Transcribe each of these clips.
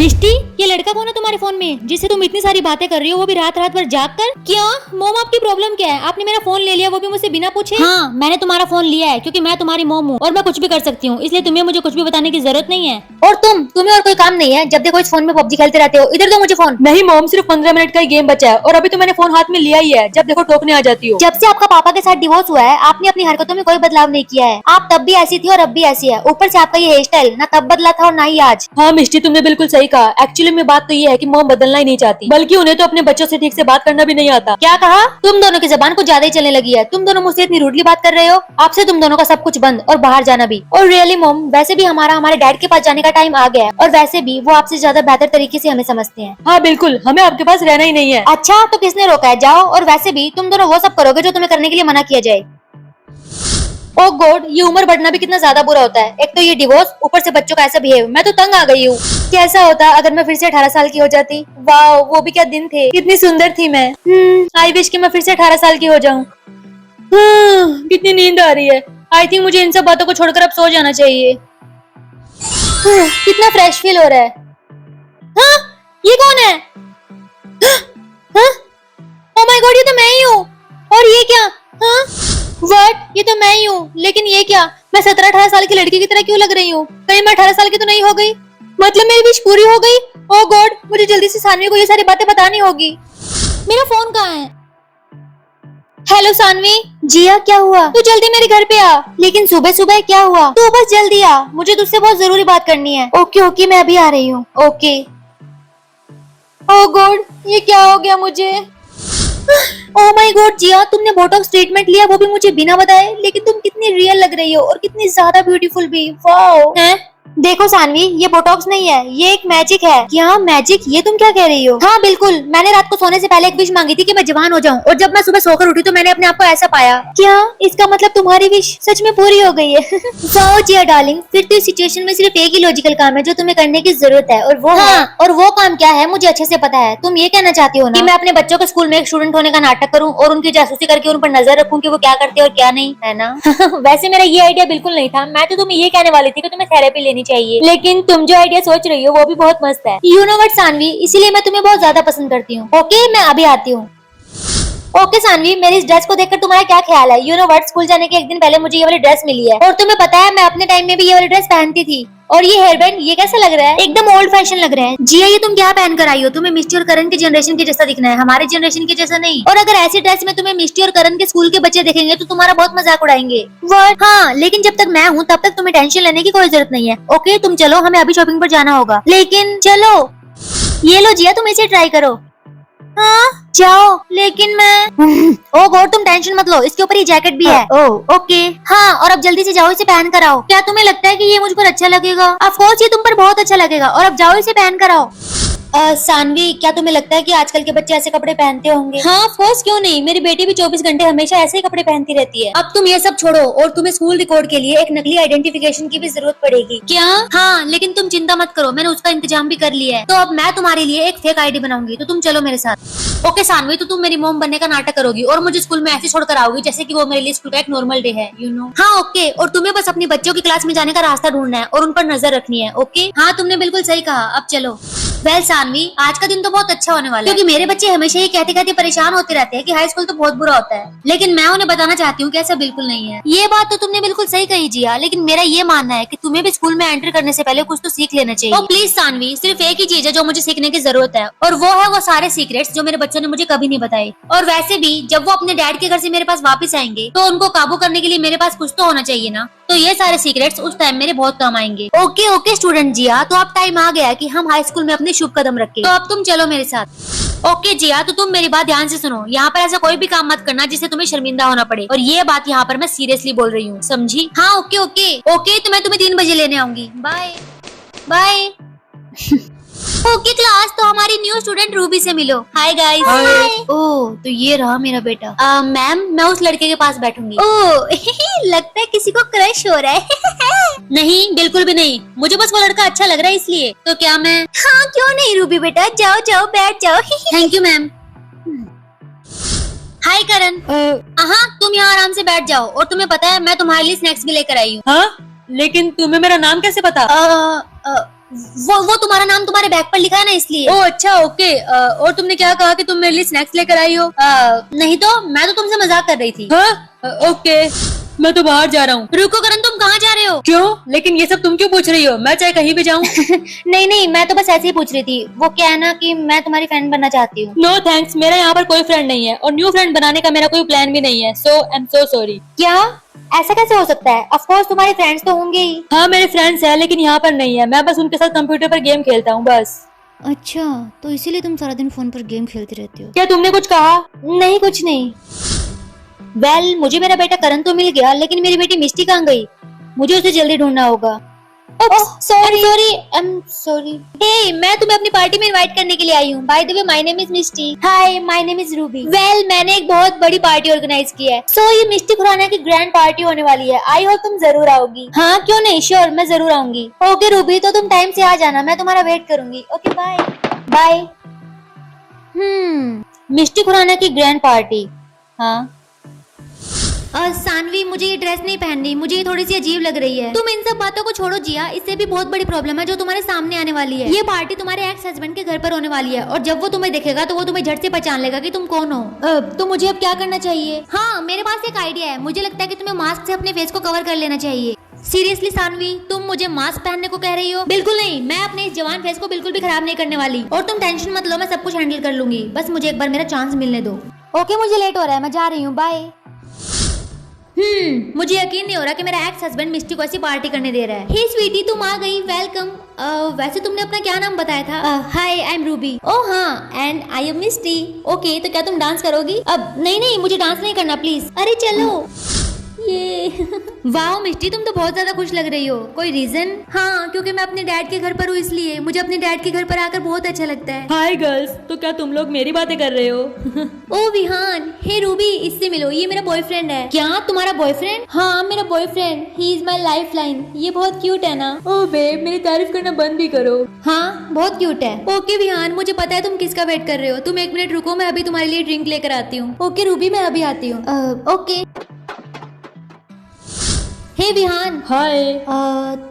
मिष्टी, ये लड़का कौन है तुम्हारे फोन में जिससे तुम इतनी सारी बातें कर रही हो, वो भी रात रात भर जाग कर? क्या मोम, आपकी प्रॉब्लम क्या है? आपने मेरा फोन ले लिया, वो भी मुझसे बिना पूछे। हाँ, मैंने तुम्हारा फोन लिया है क्योंकि मैं तुम्हारी मोम हूँ और मैं कुछ भी कर सकती हूँ, इसलिए तुम्हें मुझे कुछ भी बताने की जरूरत नहीं है। और तुम्हें और कोई काम नहीं है? जब देखो इस फोन में पबजी खेलते रहते हो। इधर दो मुझे फोन। नहीं मॉम, सिर्फ 15 मिनट का ही गेम बचा है और अभी तो मैंने फोन हाथ में लिया ही है। जब देखो टोकने आ जाती हो। जब से आपका पापा के साथ डिवोर्स हुआ है, आपने अपनी हरकतों में कोई बदलाव नहीं किया है। आप तब भी ऐसी थी और अब भी ऐसी है। ऊपर से आपका ये हेयर स्टाइल ना तब बदला था और ना ही आज। हाँ मिष्टी, तुमने बिल्कुल सही कहा। एक्चुअली में बात तो ये है कि मॉम बदलना ही नहीं चाहती, बल्कि उन्हें तो अपने बच्चों से ठीक से बात करना भी नहीं आता। क्या कहा? तुम दोनों की जबान कुछ ज्यादा ही चलने लगी है। तुम दोनों मुझसे इतनी रूडली बात कर रहे हो। आपसे तुम दोनों का सब कुछ बंद और बाहर जाना भी। और रियली मॉम, वैसे भी हमारे डैड के पास जाने का टाइम आ गया है और वैसे भी वो आपसे ज्यादा बेहतर तरीके से हमें समझते हैं। हाँ बिल्कुल, हमें आपके पास रहना ही नहीं है। अच्छा, तो किसने रोका है? जाओ। और वैसे भी तुम दोनों वो सब करोगे जो तुम्हें करने के लिए मना किया जाए। ओ गॉड, ये उम्र बढ़ना भी कितना ज्यादा बुरा होता है। एक तो ये डिवोर्स, ऊपर से बच्चों का ऐसा बिहेव। मैं तो तंग आ गई हूँ। कैसा होता अगर मैं फिर से 18 साल की हो जाती। वाह, वो भी क्या दिन थे। कितनी सुंदर थी मैं। आई विश कि मैं फिर से 18 साल की हो जाऊं। कितनी नींद आ रही है। आई थिंक मुझे इन सब बातों को छोड़कर अब सो जाना चाहिए। कितना फ्रेश फील हो रहा है। हाँ, ये कौन है? ओह माय गॉड, ये तो मैं ही हूँ। और ये क्या? हाँ, व्हाट? ये तो मैं ही हूँ, लेकिन ये क्या? मैं 17-18 साल की लड़की की तरह क्यों लग रही हूँ? कहीं मैं 18 साल की तो नहीं हो गई? मतलब मेरी विश पूरी हो गई? ओह गॉड, मुझे जल्दी से सानवी को ये सारी बातें बतानी होगी। मेरा फोन कहाँ है? हेलो सानवी। जिया, क्या हुआ? तू जल्दी मेरे घर पे आ। लेकिन सुबह सुबह क्या हुआ? तू बस जल्दी आ, मुझे तुझसे बहुत जरूरी बात करनी है। ओके ओके, मैं अभी आ रही हूँ। ओके। ओह गॉड, ये क्या हो गया मुझे? ओह माय गॉड जिया, तुमने बोटॉक्स ट्रीटमेंट लिया, वो भी मुझे बिना बताए। लेकिन तुम कितनी रियल लग रही हो और कितनी ज्यादा ब्यूटीफुल भी। वाओ। हैं? देखो सानवी, ये बोटॉक्स नहीं है, ये एक मैजिक है। क्या मैजिक? ये तुम क्या कह रही हो? हाँ बिल्कुल, मैंने रात को सोने से पहले एक विश मांगी थी कि मैं जवान हो जाऊं, और जब मैं सुबह सोकर उठी तो मैंने अपने आप को ऐसा पाया। क्या इसका मतलब तुम्हारी विश सच में पूरी हो गई है? वाओ जिया डार्लिंग, फिर तो इस सिचुएशन में सिर्फ एक ही लॉजिकल काम है जो तुम्हें करने की जरूरत है, और वो है। और वो काम क्या है मुझे अच्छे से पता है। तुम ये कहना चाहती हो ना कि मैं अपने बच्चों को स्कूल में एक स्टूडेंट होने का नाटक करूं और उनकी जासूसी करके उन पर नजर रखूं कि वो क्या करते हैं और क्या नहीं, है ना? वैसे मेरा ये आइडिया बिल्कुल नहीं था। मैं तो तुम्हें ये कहने वाली थी कि तुम्हें थेरेपी लेनी चाहिए, लेकिन तुम जो आइडिया सोच रही हो वो भी बहुत मस्त है। यू नो व्हाट सानवी, इसीलिए मैं तुम्हें बहुत ज्यादा पसंद करती हूँ। ओके, मैं अभी आती हूँ। ओके सानवी, मेरी इस ड्रेस को देखकर तुम्हारा क्या ख्याल है? यू नो व्हाट, स्कूल जाने के एक दिन पहले मुझे ये वाली ड्रेस मिली है, और तुम्हें पता है मैं अपने टाइम में भी ये वाली ड्रेस पहनती थी। और ये हेयर बैंड, ये कैसा लग रहा है? एकदम ओल्ड फैशन लग रहा है। जिया, ये तुम क्या पहन कर आई हो? तुम्हें मिष्टी और करण के जनरेशन के जैसा दिखना है, हमारे जनरेशन के जैसा नहीं। और अगर ऐसी ड्रेस में तुम्हें मिष्टी और करण के स्कूल के बच्चे देखेंगे तो तुम्हारा बहुत मजाक उड़ाएंगे। व्हाट? हाँ, लेकिन जब तक मैं हूँ तब तक तुम्हें टेंशन लेने की कोई जरूरत नहीं है। ओके, तुम चलो, हमें अभी शॉपिंग पर जाना होगा। लेकिन चलो। ये लो जिया, तुम इसे ट्राई करो। हाँ जाओ, लेकिन मैं ओ गॉड, तुम टेंशन मत लो, इसके ऊपर ये जैकेट भी है। Oh okay. हाँ, और अब जल्दी से जाओ, इसे पहन कर आओ। क्या तुम्हें लगता है कि ये मुझ पर अच्छा लगेगा? ऑफ कोर्स ये तुम पर बहुत अच्छा लगेगा, और अब जाओ इसे पहन कर आओ। सानवी, क्या तुम्हें लगता है कि आजकल के बच्चे ऐसे कपड़े पहनते होंगे? हाँ ऑफ कोर्स, क्यों नहीं। मेरी बेटी भी 24 घंटे हमेशा ऐसे ही कपड़े पहनती रहती है। अब तुम ये सब छोड़ो और तुम्हें स्कूल रिकॉर्ड के लिए एक नकली आइडेंटिफिकेशन की भी जरूरत पड़ेगी। क्या? हाँ, लेकिन तुम चिंता मत करो, मैंने उसका इंतजाम भी कर लिया है। तो अब मैं तुम्हारे लिए एक फेक आईडी बनाऊंगी, तो तुम चलो मेरे साथ। ओके सानवी, तो तुम मेरी मोम बनने का नाटक करोगी और मुझे स्कूल में ऐसे छोड़कर आओगी जैसे कि वो मेरे लिए स्कूल का एक नॉर्मल डे है, यू नो। हाँ ओके, और तुम्हें बस अपनी बच्चों की क्लास में जाने का रास्ता ढूंढना है और उन पर नजर रखनी है। ओके? हाँ, तुमने बिल्कुल सही कहा, अब चलो। वेल सानवी, आज का दिन तो बहुत अच्छा होने वाला है, क्योंकि मेरे बच्चे हमेशा ये कहते कहते परेशान होते रहते हैं कि हाई स्कूल तो बहुत बुरा होता है, लेकिन मैं उन्हें बताना चाहती हूँ कि ऐसा बिल्कुल नहीं है। ये बात तो तुमने बिल्कुल सही कही जिया, लेकिन मेरा ये मानना है कि तुम्हें भी स्कूल में एंटर करने से पहले कुछ तो सीख लेना चाहिए। तो प्लीज सानवी, सिर्फ एक ही चीज है जो मुझे सीखने की जरूरत है, और वो है वो सारे सीक्रेट्स जो मेरे बच्चों ने मुझे कभी नहीं बताए। और वैसे भी जब वो अपने डैड के घर से मेरे पास वापस आएंगे तो उनको काबू करने के लिए मेरे पास कुछ तो होना चाहिए ना। तो ये सारे सीक्रेट्स उस टाइम मेरे बहुत काम आएंगे। ओके ओके स्टूडेंट जिया, तो अब टाइम आ गया कि हम हाई स्कूल में अपने शुभ कदम रखें। तो अब तुम चलो मेरे साथ। ओके जिया, तो तुम मेरी बात ध्यान से सुनो। यहाँ पर ऐसा कोई भी काम मत करना जिससे तुम्हें शर्मिंदा होना पड़े, और ये बात यहाँ पर मैं सीरियसली बोल रही हूँ, समझी? हाँ ओके ओके ओके, तो मैं तुम्हें 3 बजे लेने आऊंगी। Bye bye. ओके क्लास, तो हमारी न्यू स्टूडेंट रूबी से मिलो। Hi guys. ओह, तो ये रहा मेरा बेटा। मैम, मैं उस लड़के के पास बैठूंगी। ओह लगता है किसी को क्रश हो रहा है। नहीं, बिल्कुल भी नहीं, मुझे बस वो लड़का अच्छा लग रहा है इसलिए। तो क्या मैं? हाँ क्यों नहीं रूबी बेटा, जाओ जाओ बैठ जाओ। Thank you ma'am. Hi Karan. हाँ, तुम यहाँ आराम से बैठ जाओ, और तुम्हें पता है मैं तुम्हारे लिए स्नैक्स भी लेकर आई हूँ। हाँ, लेकिन तुम्हें मेरा नाम कैसे पता? वो तुम्हारा नाम तुम्हारे बैग पर लिखा है ना, इसलिए। ओ अच्छा, ओके। और तुमने क्या कहा कि तुम मेरे लिए स्नैक्स लेकर आई हो? नहीं तो मैं तो तुमसे मजाक कर रही थी। हाँ ओके, मैं तो बाहर जा रहा हूँ। रुको करण, तुम कहाँ जा रहे हो? क्यों? लेकिन ये सब तुम क्यों पूछ रही हो? मैं चाहे कहीं भी जाऊँ। नहीं नहीं, मैं तो बस ऐसे ही पूछ रही थी। वो क्या है ना कि मैं तुम्हारी फ्रेंड बनना चाहती हूँ। नो थैंक्स, मेरा यहाँ पर कोई फ्रेंड नहीं है और न्यू फ्रेंड बनाने का मेरा कोई प्लान भी नहीं है। सो आई एम सो सॉरी। क्या ऐसा कैसे हो सकता है? ऑफ कोर्स तुम्हारे फ्रेंड्स तो होंगे ही। हाँ मेरे फ्रेंड्स हैं, लेकिन यहाँ पर नहीं है। मैं बस उनके साथ कंप्यूटर पर गेम खेलता हूँ बस। अच्छा, तो इसीलिए तुम सारा दिन फोन पर गेम खेलती रहती हो। क्या तुमने कुछ कहा? नहीं कुछ नहीं। वेल, मुझे मेरा बेटा करण तो मिल गया, लेकिन मेरी बेटी मिष्टी कहाँ गई? मुझे उसे जल्दी ढूंढना होगा। Sorry, I am sorry. Hey, मैं तुम्हें अपनी पार्टी में इनवाइट करने के लिए आई हूँ। By the way, my name is Mishti. Hi, my name is Ruby. Well, मैंने एक बहुत बड़ी पार्टी ऑर्गेनाइज की है। सो ये मिष्टी खुराना की ग्रैंड पार्टी होने वाली है। आई होप तुम जरूर आओगी। हाँ क्यों नहीं, श्योर, मैं जरूर आऊंगी। ओके रूबी, तो तुम टाइम से आ जाना, मैं तुम्हारा वेट करूंगी। Okay bye bye. Mishti Khurana की ग्रैंड पार्टी। हाँ सानवी, मुझे ये ड्रेस नहीं पहननी, मुझे ये थोड़ी सी अजीब लग रही है। तुम इन सब बातों को छोड़ो जिया, इससे भी बहुत बड़ी प्रॉब्लम है जो तुम्हारे सामने आने वाली है। ये पार्टी तुम्हारे एक्स हस्बैंड के घर पर होने वाली है और जब वो तुम्हें देखेगा तो वो तुम्हें झट से पहचान लेगा कि तुम कौन हो। तो मुझे अब क्या करना चाहिए? हाँ, मेरे पास एक आइडिया है। मुझे लगता है कि तुम्हें मास्क से अपने फेस को कवर कर लेना चाहिए। सीरियसली सानवी, तुम मुझे मास्क पहनने को कह रही हो? बिल्कुल नहीं, मैं अपने इस जवान फेस को बिल्कुल भी खराब नहीं करने वाली। और तुम टेंशन मत लो, मैं सब कुछ हैंडल कर लूंगी। बस मुझे एक बार मेरा चांस मिलने दो। ओके, मुझे लेट हो रहा है, मैं जा रही हूँ। बाय। मुझे यकीन नहीं हो रहा कि मेरा एक्स हस्बैंड मिष्टी को ऐसी पार्टी करने दे रहा है। हे स्वीटी, तुम आ गई, वेलकम। वैसे तुमने अपना क्या नाम बताया था? हाय, आई एम रूबी। ओह हाँ, and I am Mishti. Okay, तो क्या तुम डांस करोगी? अब नहीं, मुझे डांस नहीं करना प्लीज। अरे चलो। ये वाह मिष्टी, तुम तो बहुत ज्यादा खुश लग रही हो। कोई रीजन? हाँ, क्योंकि मैं अपने डैड के घर पर हूँ, इसलिए मुझे अपने डैड के घर पर आकर बहुत अच्छा लगता है। हाय गर्ल्स, तो क्या तुम लोग मेरी बातें कर रहे हो? ओ विहान, हे रूबी, इससे मिलो, ये मेरा बॉयफ्रेंड है। क्या तुम्हारा बॉयफ्रेंड? हाँ, मेरा boyfriend. He is my life line. ये बहुत क्यूट है ना? ओ बेब, मेरी तारीफ करना बंद भी करो। हाँ, बहुत क्यूट है। ओके विहान, मुझे पता है तुम किसका वेट कर रहे हो। तुम 1 मिनट रुको, मैं अभी तुम्हारे लिए ड्रिंक लेकर आती हूँ। ओके रूबी, मैं अभी आती हूँ। ओके। हे विहान। हाय।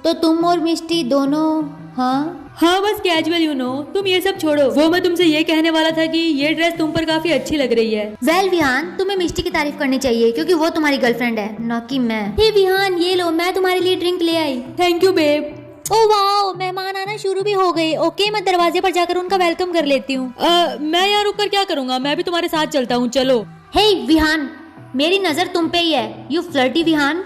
तो तुम और मिष्टी दोनों? हाँ बस कैजुअल, यू नो। तुम ये सब छोड़ो। वो मैं तुमसे ये कहने वाला था कि ये ड्रेस तुम पर काफी अच्छी लग रही है। वेल विहान, तुम्हें मिष्टी की तारीफ करनी चाहिए क्योंकि वो तुम्हारी गर्लफ्रेंड है, ना कि मैं। हे विहान, ये लो, मैं तुम्हारे लिए ड्रिंक ले आई। Thank you babe. Oh wow, मेहमान आना शुरू भी हो गए। ओके, मैं दरवाजे पर जाकर उनका वेलकम कर लेती हूँ। मैं यहाँ रुक कर क्या करूँगा? मैं भी तुम्हारे साथ चलता हूँ, चलो। हे विहान, मेरी नजर तुम पे ही है, यू फ्लर्टी विहान।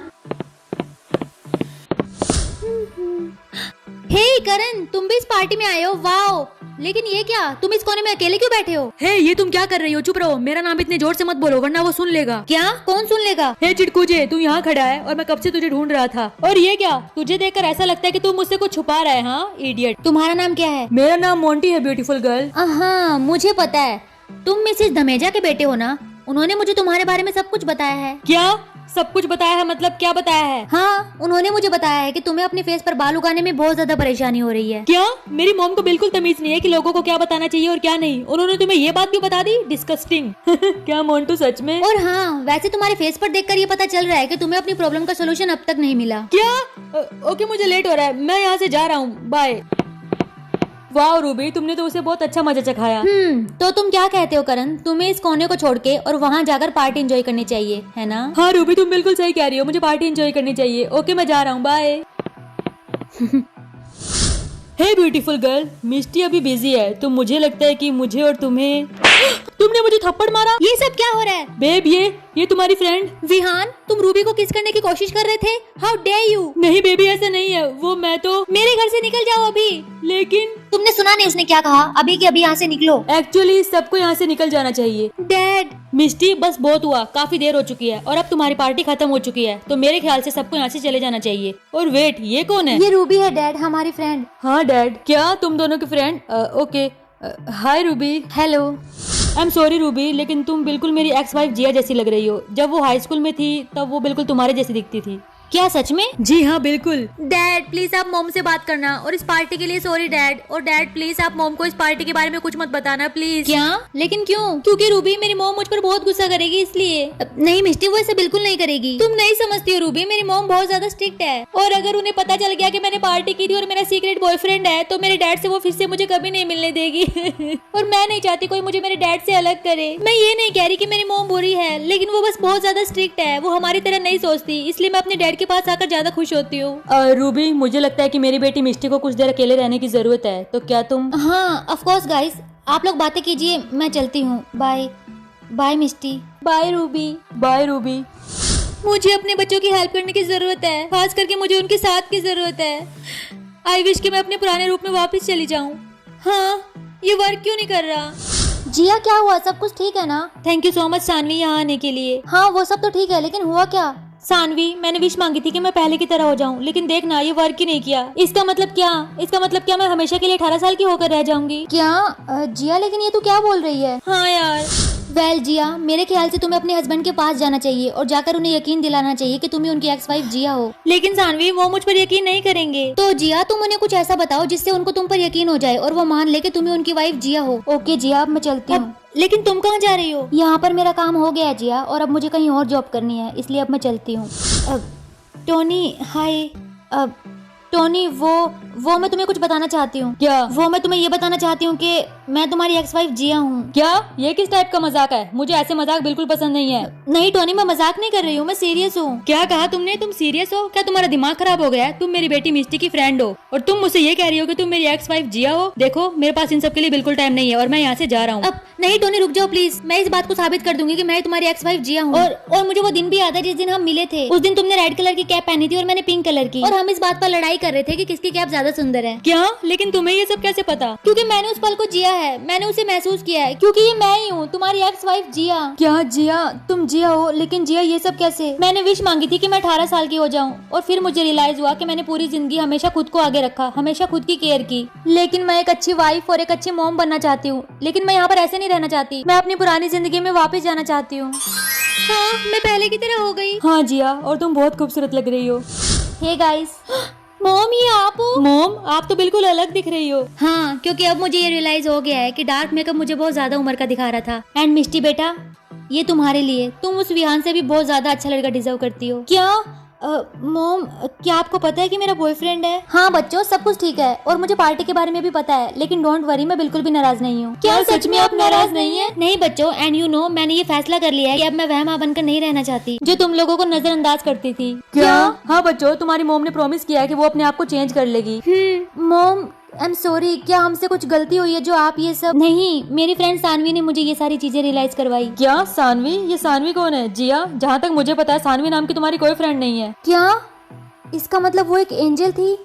हे करण, तुम भी इस पार्टी में आए हो? वाओ, लेकिन ये क्या, तुम इस कोने में अकेले क्यों बैठे हो? हे ये तुम क्या कर रही हो? चुप रहो, मेरा नाम इतने जोर से मत बोलो वरना वो सुन लेगा। क्या? कौन सुन लेगा? हे चिटकुजे, तू यहाँ खड़ा है और मैं कब से तुझे ढूंढ रहा था। और ये क्या, तुझे देखकर ऐसा लगता है कि तू मुझसे कुछ छुपा रहा है। हाँ इडियट। तुम्हारा नाम क्या है? मेरा नाम मोंटी है, ब्यूटीफुल गर्ल। हाँ, मुझे पता है, तुम मिसेस धमेजा के बेटे हो ना? उन्होंने मुझे तुम्हारे बारे में सब कुछ बताया है। क्या सब कुछ बताया है? मतलब क्या बताया है? हाँ, उन्होंने मुझे बताया है कि तुम्हें अपने फेस पर बाल उगाने में बहुत ज्यादा परेशानी हो रही है। क्या? मेरी मॉम को बिल्कुल तमीज नहीं है कि लोगों को क्या बताना चाहिए और क्या नहीं। उन्होंने तुम्हें ये बात क्यों बता दी? डिस्कस्टिंग। क्या मोंटू, सच में? और हाँ, वैसे तुम्हारे फेस पर देखकर ये पता चल रहा है कि तुम्हें अपनी प्रॉब्लम का सोल्यूशन अब तक नहीं मिला। क्या? ओके, मुझे लेट हो रहा है, मैं यहाँ से जा रहा हूँ, बाय। वाह रूबी, तुमने तो उसे बहुत अच्छा मजा चखाया। तो तुम क्या कहते हो करण? तुम्हें इस कोने को छोड़ के और वहाँ जाकर पार्टी एंजॉय करनी चाहिए, है ना? हाँ रूबी, तुम बिल्कुल सही कह रही हो, मुझे पार्टी एंजॉय करनी चाहिए। ओके, मैं जा रहा हूँ, बाय। हे ब्यूटीफुल गर्ल, मिष्टी अभी बिजी है, तो मुझे लगता है कि मुझे और तुम्हें तुमने मुझे थप्पड़ मारा। ये सब क्या हो रहा है? बेब, ये तुम्हारी फ्रेंड विहान, तुम रूबी को किस करने की कोशिश कर रहे थे? How dare you? नहीं बेबी, ऐसा नहीं है, वो मैं तो। मेरे घर से निकल जाओ अभी। लेकिन तुमने सुना नहीं उसने क्या कहा? अभी के अभी यहाँ से निकलो। एक्चुअली सबको यहाँ से निकल जाना चाहिए। डैड। मिष्टी, बस बहुत हुआ, काफी देर हो चुकी है और अब तुम्हारी पार्टी खत्म हो चुकी है, तो मेरे ख्याल से सबको यहाँ से चले जाना चाहिए। और वेट, ये कौन है? ये रूबी है डैड, हमारी फ्रेंड। हाँ डैड। क्या तुम दोनों की friend? Okay. Hi Ruby. Hello. I am sorry Ruby, लेकिन तुम बिल्कुल मेरी एक्स वाइफ जिया जैसी लग रही हो। जब वो हाई स्कूल में थी तब वो बिल्कुल तुम्हारे जैसी दिखती थी। क्या सच में? जी हाँ बिल्कुल। डैड प्लीज आप मॉम से बात करना, और इस पार्टी के लिए सॉरी डैड। और डैड प्लीज आप मॉम को इस पार्टी के बारे में कुछ मत बताना प्लीज। क्या? लेकिन क्यों? क्योंकि रूबी मेरी मॉम मुझ पर बहुत गुस्सा करेगी इसलिए। नहीं मिस्टी, वो ऐसा बिल्कुल नहीं करेगी। तुम नहीं समझती हो रूबी, मेरी मॉम बहुत ज्यादा स्ट्रिक्ट है, और अगर उन्हें पता चल गया कि मैंने पार्टी की थी और मेरा सीक्रेट बॉयफ्रेंड है तो मेरे डैड से वो फिर से मुझे कभी नहीं मिलने देगी। और मैं नहीं चाहती कोई मुझे मेरे डैड से अलग करे। मैं ये नहीं कह रही कि मेरी मॉम बुरी है, लेकिन वो बस बहुत ज्यादा स्ट्रिक्ट है, वो हमारी तरह नहीं सोचती, इसलिए मैं अपने डैड के पास आकर ज्यादा खुश होती हूँ। रूबी, मुझे लगता है कि मेरी बेटी मिष्टी को कुछ देर अकेले रहने की जरूरत है, तो क्या तुम? हाँ ऑफ कोर्स गाइस, आप लोग बातें कीजिए, मैं चलती हूँ। Bye bye Misti. Bye Ruby. Bye Ruby. मुझे अपने बच्चों की हेल्प करने की जरूरत है, खास करके मुझे उनके साथ की जरूरत है। आई विश कि मैं अपने पुराने रूप में वापस चली जाऊं। हाँ, ये वर्क क्यों नहीं कर रहा? जिया क्या हुआ, सब कुछ ठीक है ना? Thank you so much Saanvi यहाँ आने के लिए। हाँ वो सब तो ठीक है, लेकिन हुआ क्या? सानवी, मैंने विश मांगी थी कि मैं पहले की तरह हो जाऊं, लेकिन देखना ये वर्क ही नहीं किया। इसका मतलब क्या? इसका मतलब क्या मैं हमेशा के लिए 18 साल की होकर रह जाऊंगी? क्या जिया, लेकिन ये तू क्या बोल रही है? हाँ यार। वेल जिया, मेरे ख्याल से तुम्हें अपने हस्बैंड के पास जाना चाहिए और जाकर उन्हें यकीन दिलाना चाहिए कि तुम ही उनकी एक्स वाइफ जिया हो। लेकिन सानवी, वो मुझ पर यकीन नहीं करेंगे। तो जिया, तुम उन्हें कुछ ऐसा बताओ जिससे उनको तुम पर यकीन हो जाए और वो मान ले कि तुम ही उनकी वाइफ जिया हो। ओके जिया, अब मैं चलती हूँ। लेकिन तुम कहाँ जा रही हो? यहाँ पर मेरा काम हो गया है जिया, और अब मुझे कहीं और जॉब करनी है, इसलिए अब मैं चलती हूँ। टोनी हाय। टोनी, वो मैं तुम्हें कुछ बताना चाहती हूँ। क्या? वो मैं तुम्हें ये बताना चाहती हूँ कि मैं तुम्हारी एक्स वाइफ जिया हूँ। क्या? ये किस टाइप का मजाक है? मुझे ऐसे मजाक बिल्कुल पसंद नहीं है। नहीं टोनी, मैं मजाक नहीं कर रही हूँ, मैं सीरियस हूँ। क्या कहा तुमने? तुम सीरियस हो? क्या तुम्हारा दिमाग खराब हो गया है? तुम मेरी बेटी मिष्टी की फ्रेंड हो और तुम मुझसे ये कह रही हो कि तुम मेरी एक्स वाइफ जिया हो? देखो, मेरे पास इन सब के लिए बिल्कुल टाइम नहीं है और मैं यहाँ से जा रहा हूँ। अब नहीं टोनी, रुक जाओ प्लीज। मैं इस बात को साबित कर दूंगी कि मैं तुम्हारी एक्स वाइफ जिया हूँ। और मुझे वो दिन भी याद है जिस दिन हम मिले थे। उस दिन तुमने रेड कलर की कैप पहनी थी और मैंने पिंक कलर की, और हम इस बात पर लड़ाई कर रहे थे कि किसकी कैप ज्यादा सुंदर है। क्या? लेकिन तुम्हें ये सब कैसे पता? क्योंकि मैंने उस पल को जिया है, मैंने उसे महसूस किया है, क्योंकि ये मैं ही हूँ, तुम्हारी एक्स वाइफ जिया। क्या जिया, तुम जिया हो? लेकिन जिया, ये सब कैसे? मैंने विश मांगी थी कि मैं 18 साल की हो जाऊं, और फिर मुझे रियलाइज हुआ कि मैंने पूरी जिंदगी हमेशा खुद को आगे रखा, हमेशा खुद की केयर की। लेकिन मैं एक अच्छी वाइफ और एक अच्छी मॉम बनना चाहती हूँ, लेकिन मैं यहाँ पर ऐसे नहीं रहना चाहती। मैं अपनी पुरानी जिंदगी में वापस जाना चाहती हूँ। हाँ, मैं पहले की तरह हो गई। हाँ जिया, और तुम बहुत खूबसूरत लग रही हो। हे गाइस, मॉम, ये आप हो? मॉम, आप तो बिल्कुल अलग दिख रही हो। हाँ, क्योंकि अब मुझे ये रियलाइज हो गया है कि डार्क मेकअप मुझे बहुत ज्यादा उम्र का दिखा रहा था। एंड मिष्टी बेटा, ये तुम्हारे लिए, तुम उस विहान से भी बहुत ज्यादा अच्छा लड़का डिजर्व करती हो। क्या? मॉम, क्या आपको पता है कि मेरा बॉयफ्रेंड है? हाँ बच्चों, सब कुछ ठीक है, और मुझे पार्टी के बारे में भी पता है, लेकिन डोंट वरी, मैं बिल्कुल भी नाराज नहीं हूँ। क्या सच में आप नाराज नहीं है? नहीं बच्चों, एंड यू नो, मैंने ये फैसला कर लिया है कि अब मैं वह माँ बनकर नहीं रहना चाहती जो तुम लोगों को नजरअंदाज करती थी। क्या? हाँ बच्चों, तुम्हारी मॉम ने प्रॉमिस किया है कि वो अपने आप को चेंज कर लेगी। मॉम, आई एम सॉरी, क्या हमसे कुछ गलती हुई है जो आप ये सब? नहीं, मेरी फ्रेंड सानवी ने मुझे ये सारी चीजें रियलाइज करवाई। क्या? सानवी? ये सानवी कौन है? जिया, जहाँ तक मुझे पता है सानवी नाम की तुम्हारी कोई फ्रेंड नहीं है। क्या? इसका मतलब वो एक एंजल थी?